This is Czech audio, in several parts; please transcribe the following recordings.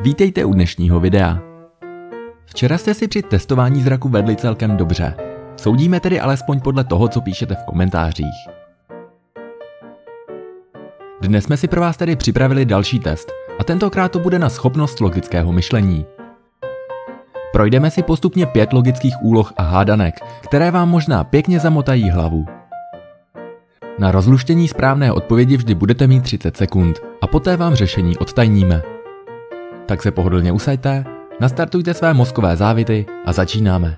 Vítejte u dnešního videa. Včera jste si při testování zraku vedli celkem dobře. Soudíme tedy alespoň podle toho, co píšete v komentářích. Dnes jsme si pro vás tedy připravili další test a tentokrát to bude na schopnost logického myšlení. Projdeme si postupně 5 logických úloh a hádanek, které vám možná pěkně zamotají hlavu. Na rozluštění správné odpovědi vždy budete mít 30 sekund a poté vám řešení odtajníme. Tak se pohodlně usaďte, nastartujte své mozkové závity a začínáme.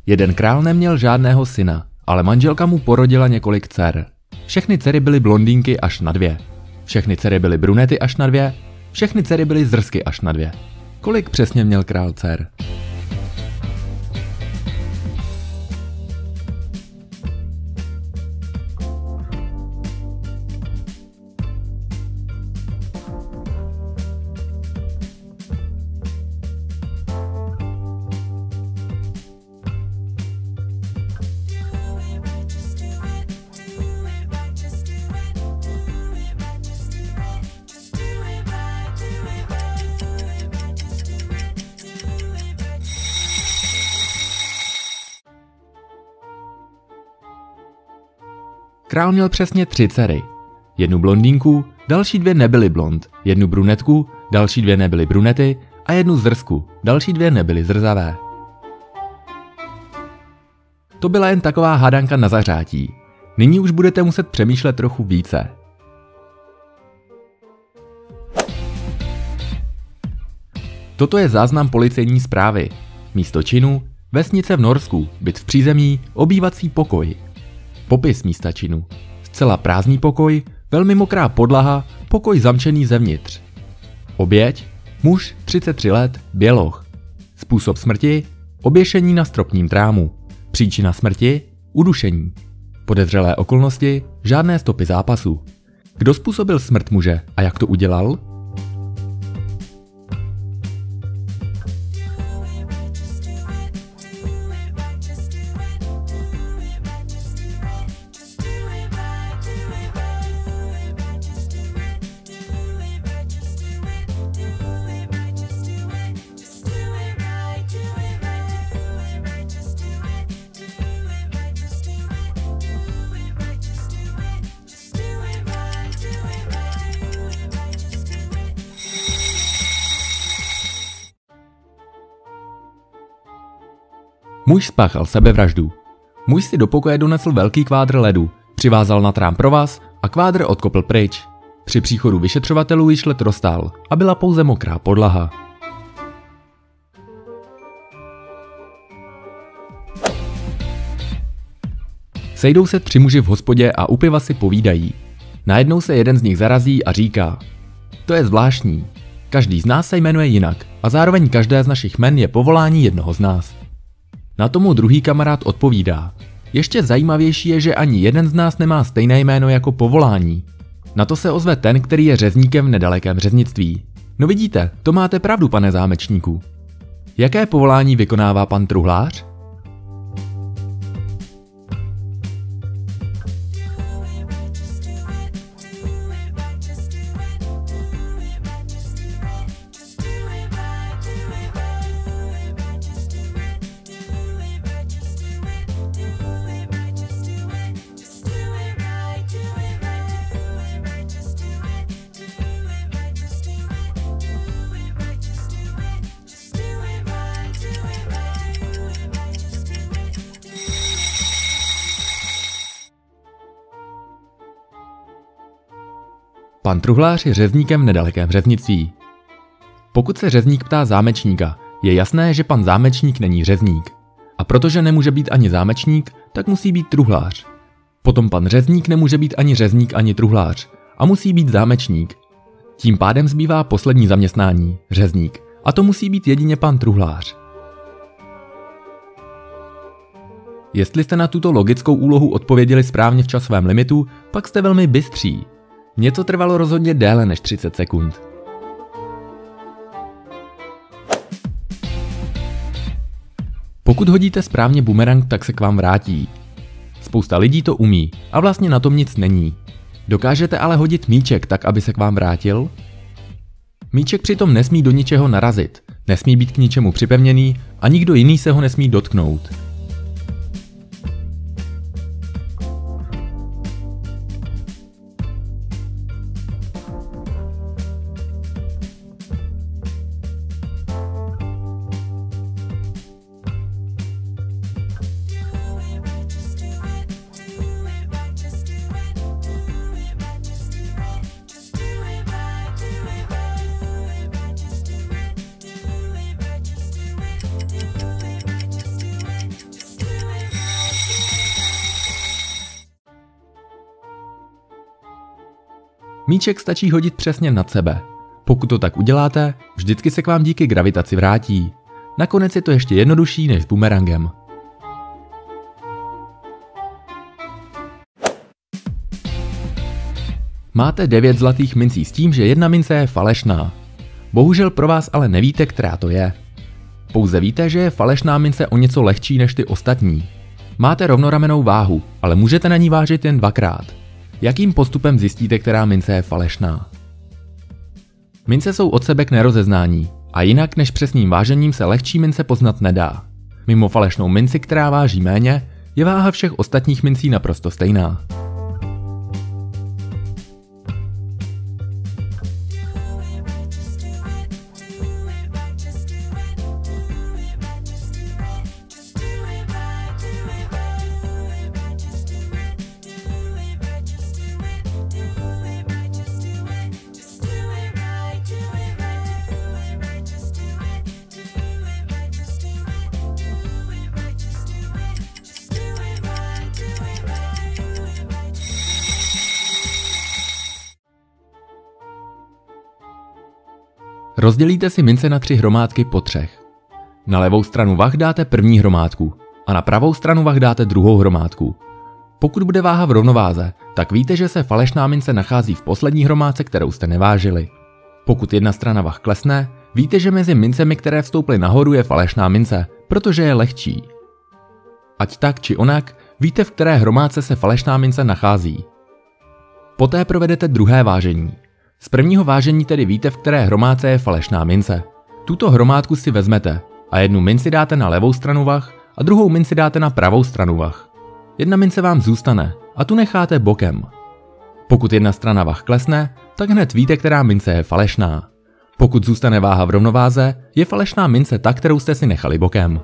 Jeden král neměl žádného syna, ale manželka mu porodila několik dcer. Všechny dcery byly blondýnky až na 2. Všechny dcery byly brunety až na 2. Všechny dcery byly zrsky až na 2. Kolik přesně měl král dcer? Král měl přesně 3 dcery. Jednu blondýnku, další 2 nebyly blond, jednu brunetku, další 2 nebyly brunety a jednu zrsku, další 2 nebyly zrzavé. To byla jen taková hádanka na zahřátí. Nyní už budete muset přemýšlet trochu více. Toto je záznam policejní zprávy. Místo činu, vesnice v Norsku, byt v přízemí, obývací pokoj. Popis místa činu. Zcela prázdný pokoj, velmi mokrá podlaha, pokoj zamčený zevnitř. Oběť, muž 33 let, běloch. Způsob smrti, oběšení na stropním trámu. Příčina smrti, udušení. Podezřelé okolnosti, žádné stopy zápasu. Kdo způsobil smrt muže a jak to udělal? Muž spáchal sebevraždu. Muž si do pokoje donesl velký kvádr ledu, přivázal na trám provaz a kvádr odkopl pryč. Při příchodu vyšetřovatelů již led roztál a byla pouze mokrá podlaha. Sejdou se 3 muži v hospodě a u piva si povídají. Najednou se jeden z nich zarazí a říká: to je zvláštní. Každý z nás se jmenuje jinak a zároveň každé z našich jmen je povolání jednoho z nás. Na tomu druhý kamarád odpovídá: ještě zajímavější je, že ani jeden z nás nemá stejné jméno jako povolání. Na to se ozve ten, který je řezníkem v nedalekém řeznictví. No vidíte, to máte pravdu, pane zámečníku. Jaké povolání vykonává pan truhlář? Pan truhlář je řezníkem v nedalekém řeznictví. Pokud se řezník ptá zámečníka, je jasné, že pan zámečník není řezník. A protože nemůže být ani zámečník, tak musí být truhlář. Potom pan řezník nemůže být ani řezník, ani truhlář a musí být zámečník. Tím pádem zbývá poslední zaměstnání, řezník, a to musí být jedině pan truhlář. Jestli jste na tuto logickou úlohu odpověděli správně v časovém limitu, pak jste velmi bystří. Mně to trvalo rozhodně déle než 30 sekund. Pokud hodíte správně bumerang, tak se k vám vrátí. Spousta lidí to umí a vlastně na tom nic není. Dokážete ale hodit míček tak, aby se k vám vrátil? Míček přitom nesmí do ničeho narazit, nesmí být k ničemu připevněný a nikdo jiný se ho nesmí dotknout. Míček stačí hodit přesně nad sebe. Pokud to tak uděláte, vždycky se k vám díky gravitaci vrátí. Nakonec je to ještě jednodušší než s bumerangem. Máte 9 zlatých mincí s tím, že jedna mince je falešná. Bohužel pro vás ale nevíte, která to je. Pouze víte, že je falešná mince o něco lehčí než ty ostatní. Máte rovnoramennou váhu, ale můžete na ní vážit jen 2krát. Jakým postupem zjistíte, která mince je falešná? Mince jsou od sebe k nerozeznání a jinak než přesným vážením se lehčí mince poznat nedá. Mimo falešnou minci, která váží méně, je váha všech ostatních mincí naprosto stejná. Rozdělíte si mince na 3 hromádky po 3. Na levou stranu vah dáte první hromádku a na pravou stranu vah dáte druhou hromádku. Pokud bude váha v rovnováze, tak víte, že se falešná mince nachází v poslední hromádce, kterou jste nevážili. Pokud jedna strana vah klesne, víte, že mezi mincemi, které vstoupily nahoru, je falešná mince, protože je lehčí. Ať tak či onak, víte, v které hromádce se falešná mince nachází. Poté provedete druhé vážení. Z prvního vážení tedy víte, v které hromádce je falešná mince. Tuto hromádku si vezmete a jednu minci dáte na levou stranu vah a druhou minci dáte na pravou stranu vah. Jedna mince vám zůstane a tu necháte bokem. Pokud jedna strana vah klesne, tak hned víte, která mince je falešná. Pokud zůstane váha v rovnováze, je falešná mince ta, kterou jste si nechali bokem.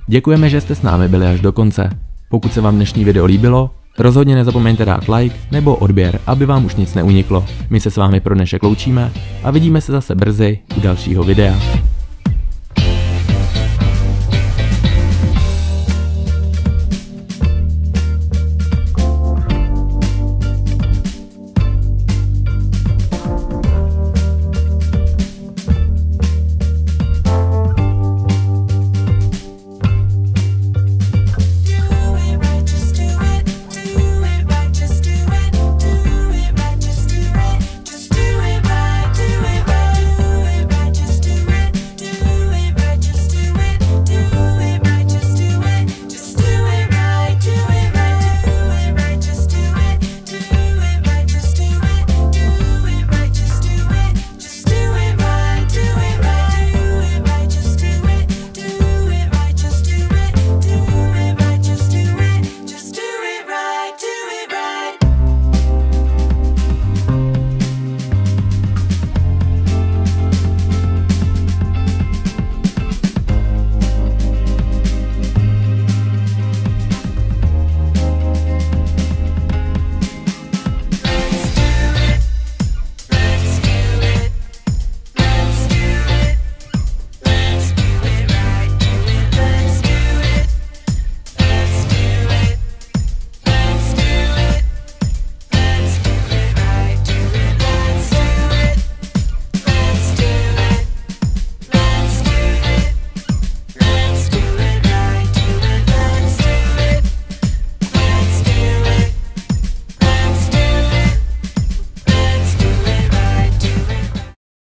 Děkujeme, že jste s námi byli až do konce. Pokud se vám dnešní video líbilo, rozhodně nezapomeňte dát like nebo odběr, aby vám už nic neuniklo. My se s vámi pro dnešek loučíme a vidíme se zase brzy u dalšího videa.